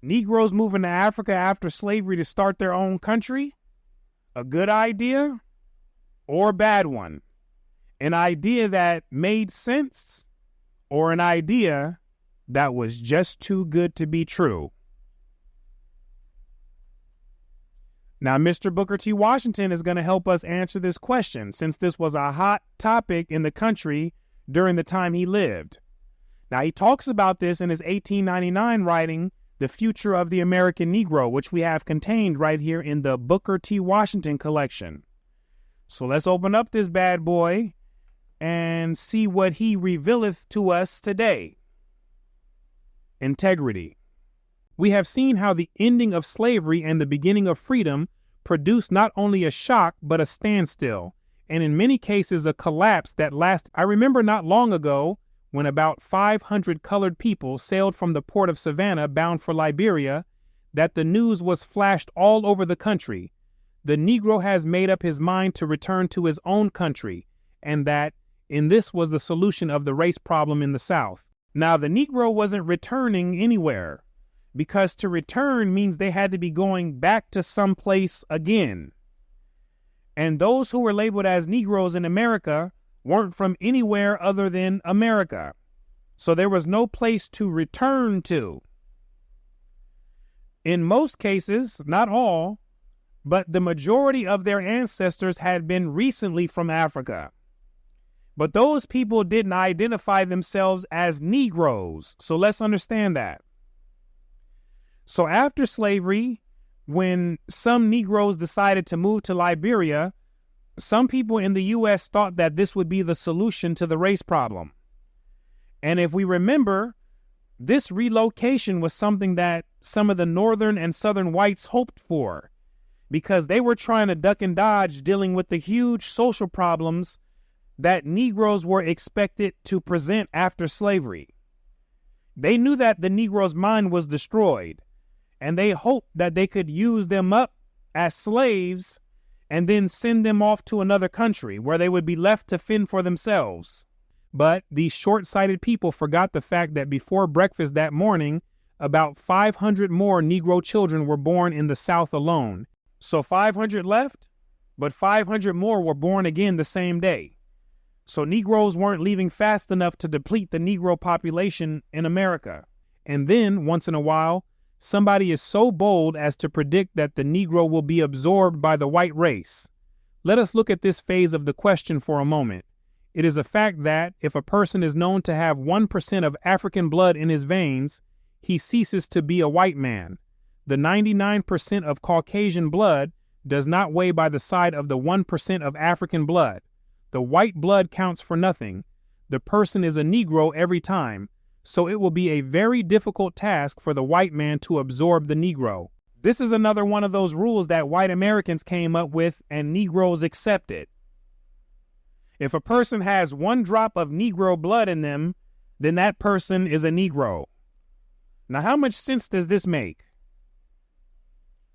Negroes moving to Africa after slavery to start their own country, a good idea or a bad one? An idea that made sense or an idea that was just too good to be true? Now, Mr. Booker T. Washington is going to help us answer this question, since this was a hot topic in the country during the time he lived. Now, he talks about this in his 1899 writing, The Future of the American Negro, which we have contained right here in the Booker T. Washington collection. So let's open up this bad boy and see what he revealeth to us today. Integrity. We have seen how the ending of slavery and the beginning of freedom produced not only a shock, but a standstill, and in many cases a collapse that lasted. I remember not long ago when about 500 colored people sailed from the port of Savannah bound for Liberia, that the news was flashed all over the country. The Negro has made up his mind to return to his own country, and that in this was the solution of the race problem in the South. Now, the Negro wasn't returning anywhere, because to return means they had to be going back to some place again. And those who were labeled as Negroes in America weren't from anywhere other than America. So there was no place to return to. In most cases, not all, but the majority of their ancestors had been recently from Africa. But those people didn't identify themselves as Negroes. So let's understand that. So after slavery, when some Negroes decided to move to Liberia, some people in the U.S. thought that this would be the solution to the race problem. And if we remember, this relocation was something that some of the northern and southern whites hoped for, because they were trying to duck and dodge dealing with the huge social problems that Negroes were expected to present after slavery. They knew that the Negro's mind was destroyed, and they hoped that they could use them up as slaves and then send them off to another country where they would be left to fend for themselves. But these short-sighted people forgot the fact that before breakfast that morning, about 500 more Negro children were born in the South alone. So 500 left, but 500 more were born again the same day. So Negroes weren't leaving fast enough to deplete the Negro population in America. And then, once in a while, somebody is so bold as to predict that the Negro will be absorbed by the white race. Let us look at this phase of the question for a moment. It is a fact that if a person is known to have 1% of African blood in his veins, he ceases to be a white man. The 99% of Caucasian blood does not weigh by the side of the 1% of African blood. The white blood counts for nothing. The person is a Negro every time. So it will be a very difficult task for the white man to absorb the Negro. This is another one of those rules that white Americans came up with and Negroes accepted. If a person has 1 drop of Negro blood in them, then that person is a Negro. Now, how much sense does this make?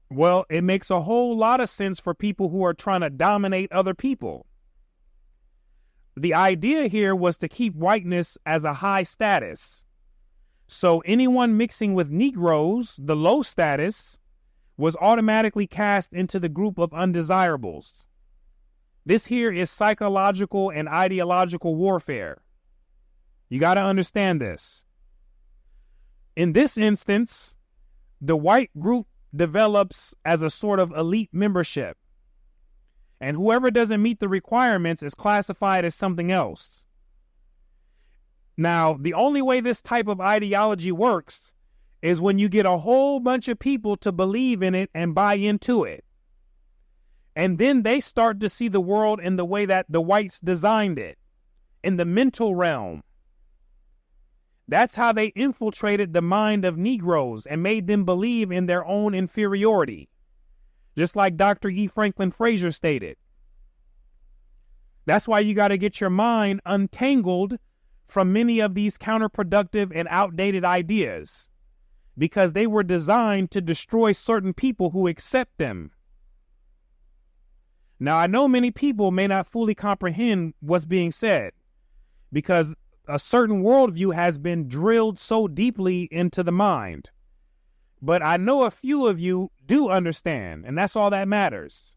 Well, it makes a whole lot of sense for people who are trying to dominate other people. The idea here was to keep whiteness as a high status. So anyone mixing with Negroes, the low status, was automatically cast into the group of undesirables. This here is psychological and ideological warfare. You got to understand this. In this instance, the white group develops as a sort of elite membership. And whoever doesn't meet the requirements is classified as something else. Now, the only way this type of ideology works is when you get a whole bunch of people to believe in it and buy into it. And then they start to see the world in the way that the whites designed it, in the mental realm. That's how they infiltrated the mind of Negroes and made them believe in their own inferiority. Just like Dr. E. Franklin Frazier stated. That's why you got to get your mind untangled from many of these counterproductive and outdated ideas, because they were designed to destroy certain people who accept them. Now, I know many people may not fully comprehend what's being said, because a certain worldview has been drilled so deeply into the mind. But I know a few of you do understand, and that's all that matters.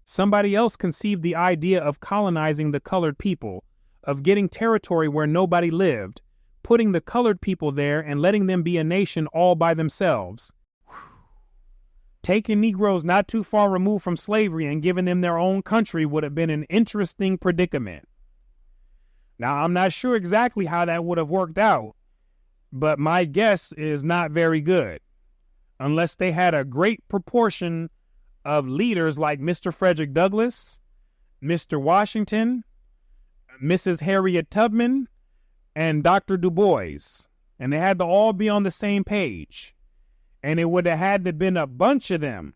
Somebody else conceived the idea of colonizing the colored people, of getting territory where nobody lived, putting the colored people there and letting them be a nation all by themselves. Taking Negroes not too far removed from slavery and giving them their own country would have been an interesting predicament. Now, I'm not sure exactly how that would have worked out, but my guess is not very good, unless they had a great proportion of leaders like Mr. Frederick Douglass, Mr. Washington, Mrs. Harriet Tubman, and Dr. Du Bois, and they had to all be on the same page. And it would have had to have been a bunch of them.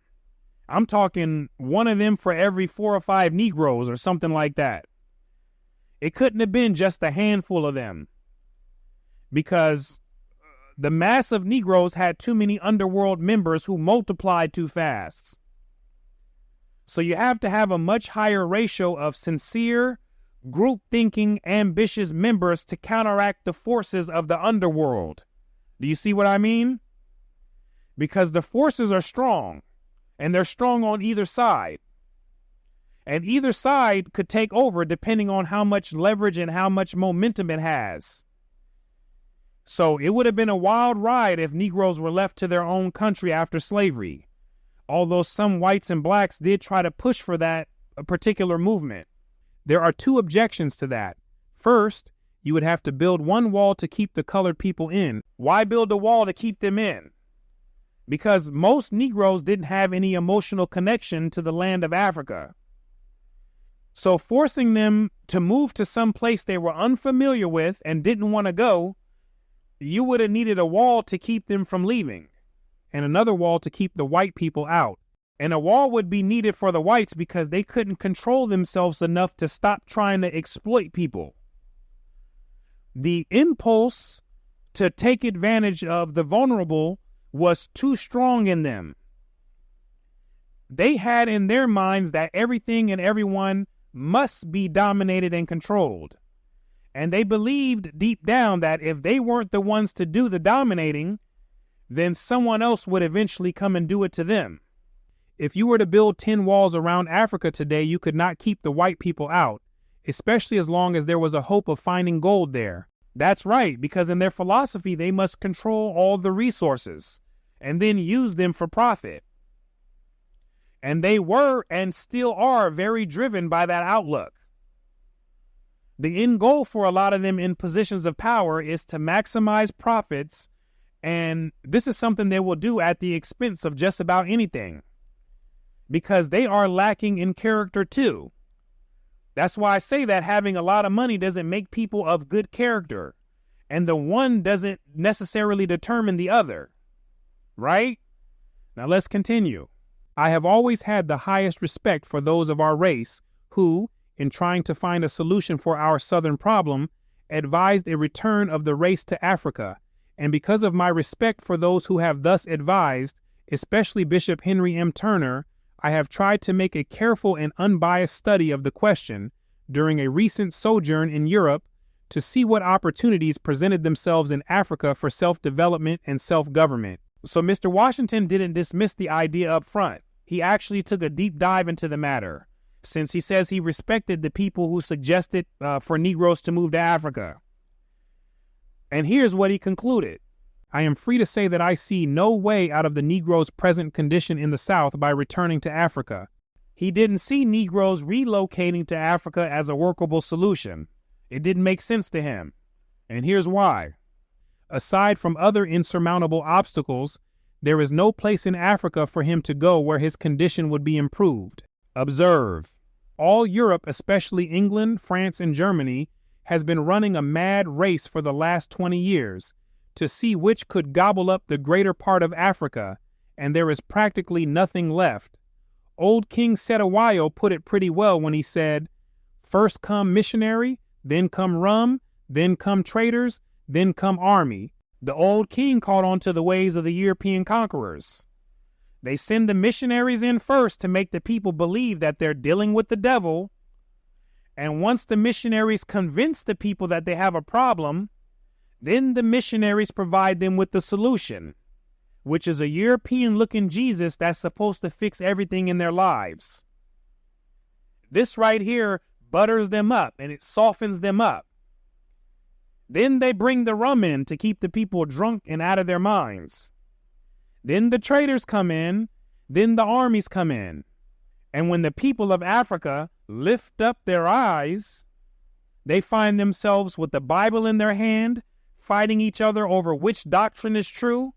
I'm talking one of them for every 4 or 5 Negroes or something like that. It couldn't have been just a handful of them, because the mass of Negroes had too many underworld members who multiplied too fast. So you have to have a much higher ratio of sincere, group-thinking, ambitious members to counteract the forces of the underworld. Do you see what I mean? Because the forces are strong, and they're strong on either side. And either side could take over depending on how much leverage and how much momentum it has. So it would have been a wild ride if Negroes were left to their own country after slavery, although some whites and blacks did try to push for that particular movement. There are 2 objections to that. First, you would have to build one wall to keep the colored people in. Why build a wall to keep them in? Because most Negroes didn't have any emotional connection to the land of Africa. So forcing them to move to some place they were unfamiliar with and didn't want to go, you would have needed a wall to keep them from leaving, and another wall to keep the white people out. And a wall would be needed for the whites because they couldn't control themselves enough to stop trying to exploit people. The impulse to take advantage of the vulnerable was too strong in them. They had in their minds that everything and everyone must be dominated and controlled. And they believed deep down that if they weren't the ones to do the dominating, then someone else would eventually come and do it to them. If you were to build 10 walls around Africa today, you could not keep the white people out, especially as long as there was a hope of finding gold there. That's right, because in their philosophy, they must control all the resources and then use them for profit. And they were and still are very driven by that outlook. The end goal for a lot of them in positions of power is to maximize profits, and this is something they will do at the expense of just about anything, because they are lacking in character too. That's why I say that having a lot of money doesn't make people of good character, and the one doesn't necessarily determine the other, right? Now let's continue. I have always had the highest respect for those of our race who, in trying to find a solution for our southern problem, advised a return of the race to Africa, and because of my respect for those who have thus advised, especially Bishop Henry M. Turner, I have tried to make a careful and unbiased study of the question during a recent sojourn in Europe to see what opportunities presented themselves in Africa for self-development and self-government. So Mr. Washington didn't dismiss the idea up front. He actually took a deep dive into the matter, since he says he respected the people who suggested for Negroes to move to Africa. And here's what he concluded. I am free to say that I see no way out of the Negroes' present condition in the South by returning to Africa. He didn't see Negroes relocating to Africa as a workable solution. It didn't make sense to him. And here's why. Aside from other insurmountable obstacles, there is no place in Africa for him to go where his condition would be improved. Observe. All Europe, especially England, France, and Germany, has been running a mad race for the last 20 years to see which could gobble up the greater part of Africa, and there is practically nothing left. Old King Cetewayo put it pretty well when he said, "First come missionary, then come rum, then come traders, then come army." The old king caught on to the ways of the European conquerors. They send the missionaries in first to make the people believe that they're dealing with the devil. And once the missionaries convince the people that they have a problem, then the missionaries provide them with the solution, which is a European-looking Jesus that's supposed to fix everything in their lives. This right here butters them up and it softens them up. Then they bring the rum in to keep the people drunk and out of their minds. Then the traders come in, then the armies come in. And when the people of Africa lift up their eyes, they find themselves with the Bible in their hand, fighting each other over which doctrine is true,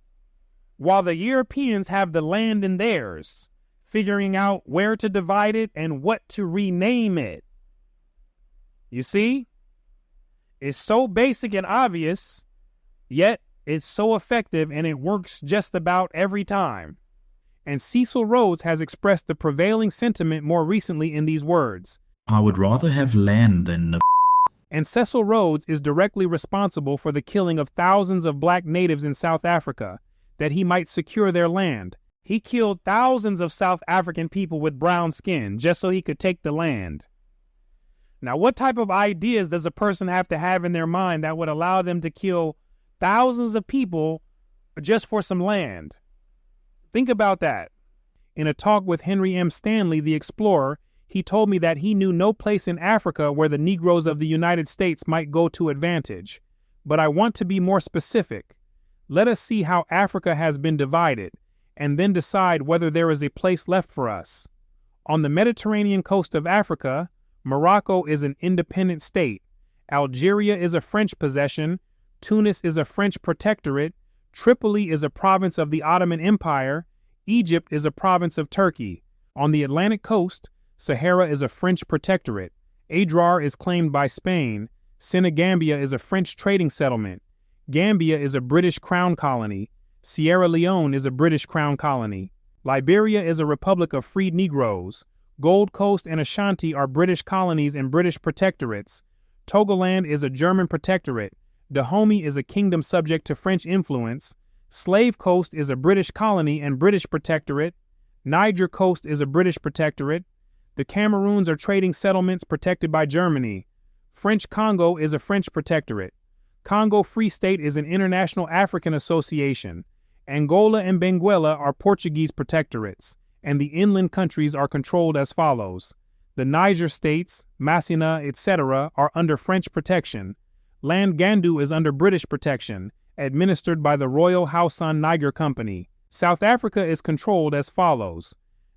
while the Europeans have the land in theirs, figuring out where to divide it and what to rename it. You see? It's so basic and obvious, yet it's so effective and it works just about every time. And Cecil Rhodes has expressed the prevailing sentiment more recently in these words. I would rather have land than And Cecil Rhodes is directly responsible for the killing of thousands of black natives in South Africa, that he might secure their land. He killed thousands of South African people with brown skin just so he could take the land. Now, what type of ideas does a person have to have in their mind that would allow them to kill thousands of people just for some land? Think about that. In a talk with Henry M. Stanley, the explorer, he told me that he knew no place in Africa where the Negroes of the United States might go to advantage. But I want to be more specific. Let us see how Africa has been divided, and then decide whether there is a place left for us. On the Mediterranean coast of Africa, Morocco is an independent state. Algeria is a French possession. Tunis is a French protectorate. Tripoli is a province of the Ottoman Empire. Egypt is a province of Turkey. On the Atlantic coast, Sahara is a French protectorate. Adrar is claimed by Spain. Senegambia is a French trading settlement. Gambia is a British crown colony. Sierra Leone is a British crown colony. Liberia is a republic of freed Negroes. Gold Coast and Ashanti are British colonies and British protectorates. Togoland is a German protectorate. Dahomey is a kingdom subject to French influence. Slave Coast is a British colony and British protectorate. Niger Coast is a British protectorate. The Cameroons are trading settlements protected by Germany. French Congo is a French protectorate. Congo Free State is an international African association. Angola and Benguela are Portuguese protectorates, and the inland countries are controlled as follows. The Niger states, Massina, etc., are under French protection. Land Gandu is under British protection, administered by the Royal Hausan Niger Company. South Africa is controlled as follows.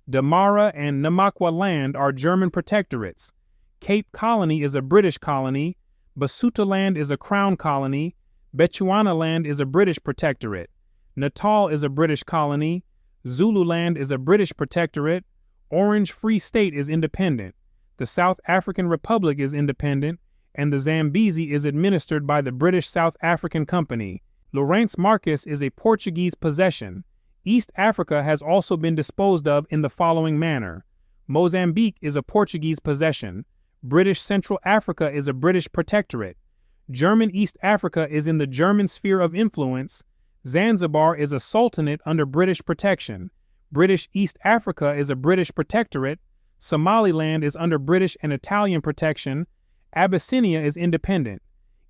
Damara and Namakwa land are German protectorates. Cape Colony is a British colony. Basutoland land is a crown colony. Bechuana land is a British protectorate. Natal is a British colony. Zululand is a British protectorate. Orange Free State is independent. The South African Republic is independent, and the Zambezi is administered by the British South African Company. Lourenço Marques is a Portuguese possession. East Africa has also been disposed of in the following manner. Mozambique is a Portuguese possession. British Central Africa is a British protectorate. German East Africa is in the German sphere of influence. Zanzibar is a sultanate under British protection. British East Africa is a British protectorate. Somaliland is under British and Italian protection. Abyssinia is independent.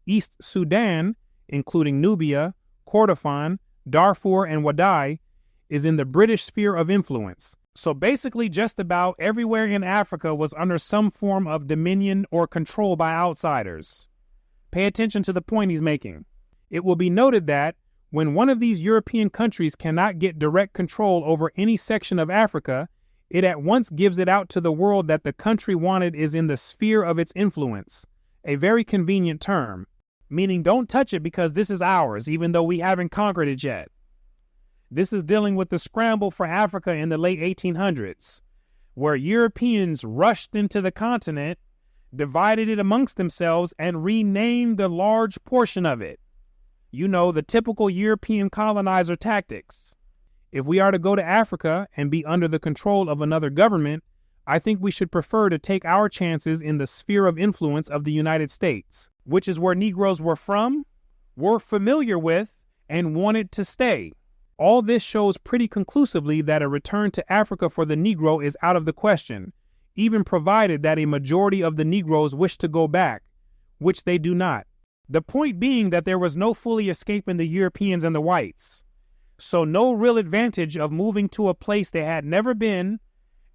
East Sudan, including Nubia, Kordofan, Darfur, and Wadai, is in the British sphere of influence. So basically just about everywhere in Africa was under some form of dominion or control by outsiders. Pay attention to the point he's making. It will be noted that when one of these European countries cannot get direct control over any section of Africa, it at once gives it out to the world that the country wanted is in the sphere of its influence, a very convenient term, meaning don't touch it because this is ours, even though we haven't conquered it yet. This is dealing with the scramble for Africa in the late 1800s, where Europeans rushed into the continent, divided it amongst themselves, and renamed a large portion of it. You know, the typical European colonizer tactics. If we are to go to Africa and be under the control of another government, I think we should prefer to take our chances in the sphere of influence of the United States, which is where Negroes were from, were familiar with, and wanted to stay. All this shows pretty conclusively that a return to Africa for the Negro is out of the question, even provided that a majority of the Negroes wish to go back, which they do not. The point being that there was no fully escaping the Europeans and the whites. So no real advantage of moving to a place they had never been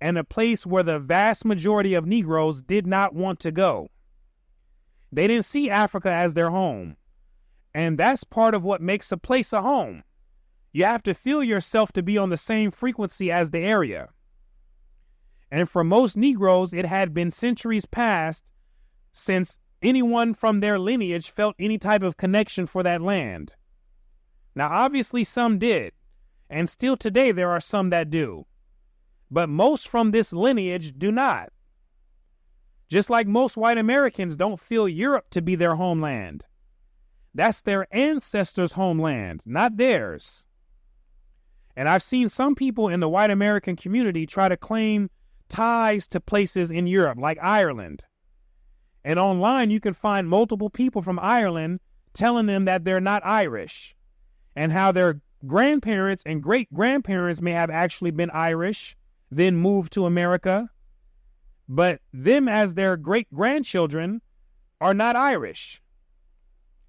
and a place where the vast majority of Negroes did not want to go. They didn't see Africa as their home. And that's part of what makes a place a home. You have to feel yourself to be on the same frequency as the area. And for most Negroes, it had been centuries past since anyone from their lineage felt any type of connection for that land. Now, obviously, some did, and still today there are some that do. But most from this lineage do not. Just like most white Americans don't feel Europe to be their homeland. That's their ancestors' homeland, not theirs. And I've seen some people in the white American community try to claim ties to places in Europe, like Ireland. And online, you can find multiple people from Ireland telling them that they're not Irish, and how their grandparents and great-grandparents may have actually been Irish, then moved to America, but them as their great-grandchildren are not Irish.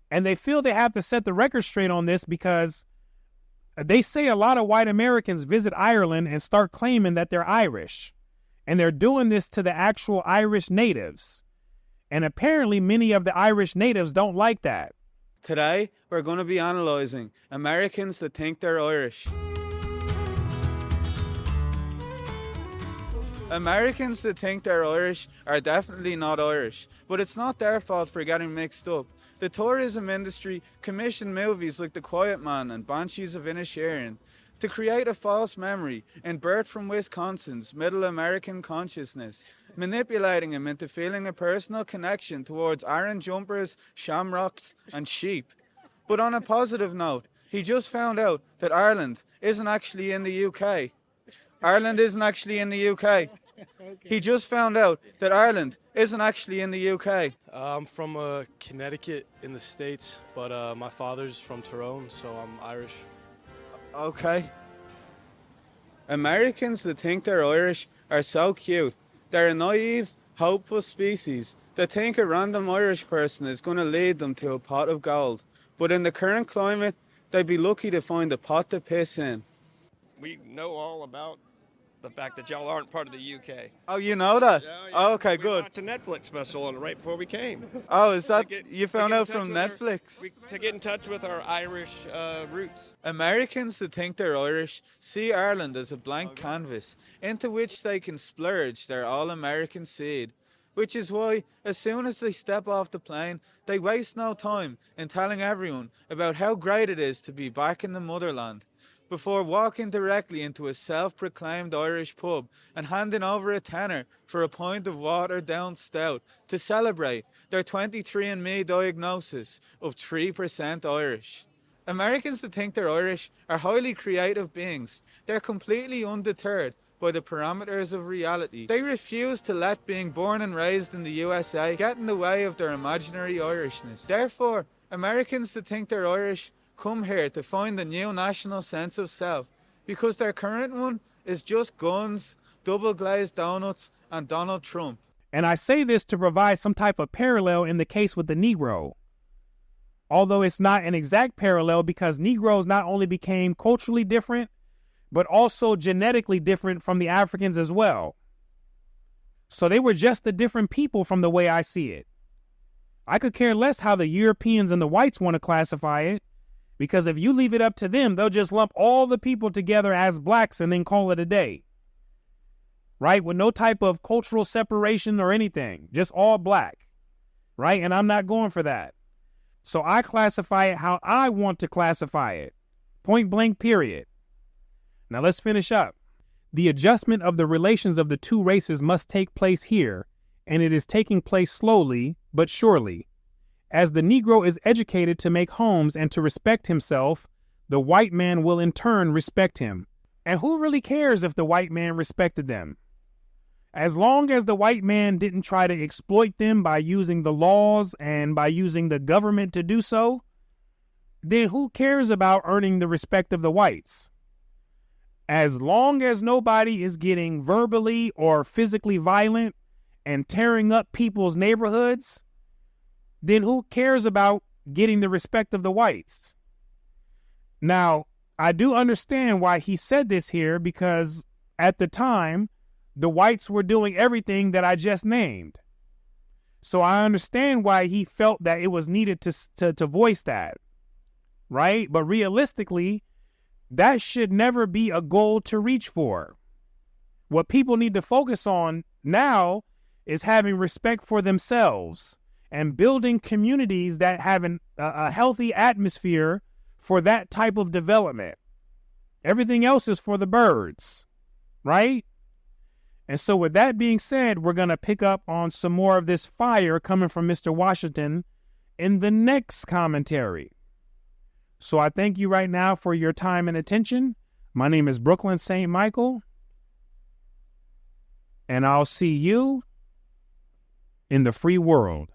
And they feel they have to set the record straight on this because they say a lot of white Americans visit Ireland and start claiming that they're Irish. And they're doing this to the actual Irish natives. And apparently many of the Irish natives don't like that. Today, we're going to be analysing Americans that think they're Irish. Americans that think they're Irish are definitely not Irish, but it's not their fault for getting mixed up. The tourism industry commissioned movies like The Quiet Man and Banshees of Inisherin to create a false memory in Bert from Wisconsin's Middle American consciousness, manipulating him into feeling a personal connection towards orange jumpers, shamrocks and sheep. But on a positive note, he just found out that Ireland isn't actually in the UK. Ireland isn't actually in the UK. He just found out that Ireland isn't actually in the UK. I'm from Connecticut in the States, but my father's from Tyrone, so I'm Irish. Okay. Americans that think they're Irish are so cute. They're a naive, hopeful species that think a random Irish person is going to lead them to a pot of gold. But in the current climate, they'd be lucky to find a pot to piss in. We know all about the fact that y'all aren't part of the UK. Oh, you know that? Yeah. Oh, okay, We good. watched a Netflix special on it right before we came. Oh, is that, you To found get in out touch from with our- Netflix? to get in touch with our Irish roots. Americans that think they're Irish see Ireland as a blank canvas into which they can splurge their all-American seed, which is why as soon as they step off the plane, they waste no time in telling everyone about how great it is to be back in the motherland, before walking directly into a self-proclaimed Irish pub and handing over a tenner for a pint of watered-down stout to celebrate their 23andMe diagnosis of 3% Irish. Americans that think they're Irish are highly creative beings. They're completely undeterred by the parameters of reality. They refuse to let being born and raised in the USA get in the way of their imaginary Irishness. Therefore, Americans that think they're Irish come here to find a new national sense of self, because their current one is just guns, double-glazed donuts, and Donald Trump. And I say this to provide some type of parallel in the case with the Negro. Although it's not an exact parallel, because Negroes not only became culturally different, but also genetically different from the Africans as well. So they were just a different people from the way I see it. I could care less how the Europeans and the whites want to classify it, because if you leave it up to them, they'll just lump all the people together as blacks and then call it a day. Right? With no type of cultural separation or anything. Just all black. Right? And I'm not going for that. So I classify it how I want to classify it. Point blank, period. Now let's finish up. The adjustment of the relations of the two races must take place here, and it is taking place slowly but surely. As the Negro is educated to make homes and to respect himself, the white man will in turn respect him. And who really cares if the white man respected them? As long as the white man didn't try to exploit them by using the laws and by using the government to do so, then who cares about earning the respect of the whites? As long as nobody is getting verbally or physically violent and tearing up people's neighborhoods, then who cares about getting the respect of the whites? Now, I do understand why he said this here, because at the time, the whites were doing everything that I just named. So I understand why he felt that it was needed to voice that, right? But realistically, that should never be a goal to reach for. What people need to focus on now is having respect for themselves and building communities that have a healthy atmosphere for that type of development. Everything else is for the birds, right? And so with that being said, we're going to pick up on some more of this fire coming from Mr. Washington in the next commentary. So I thank you right now for your time and attention. My name is Brooklyn St. Michael, and I'll see you in the free world.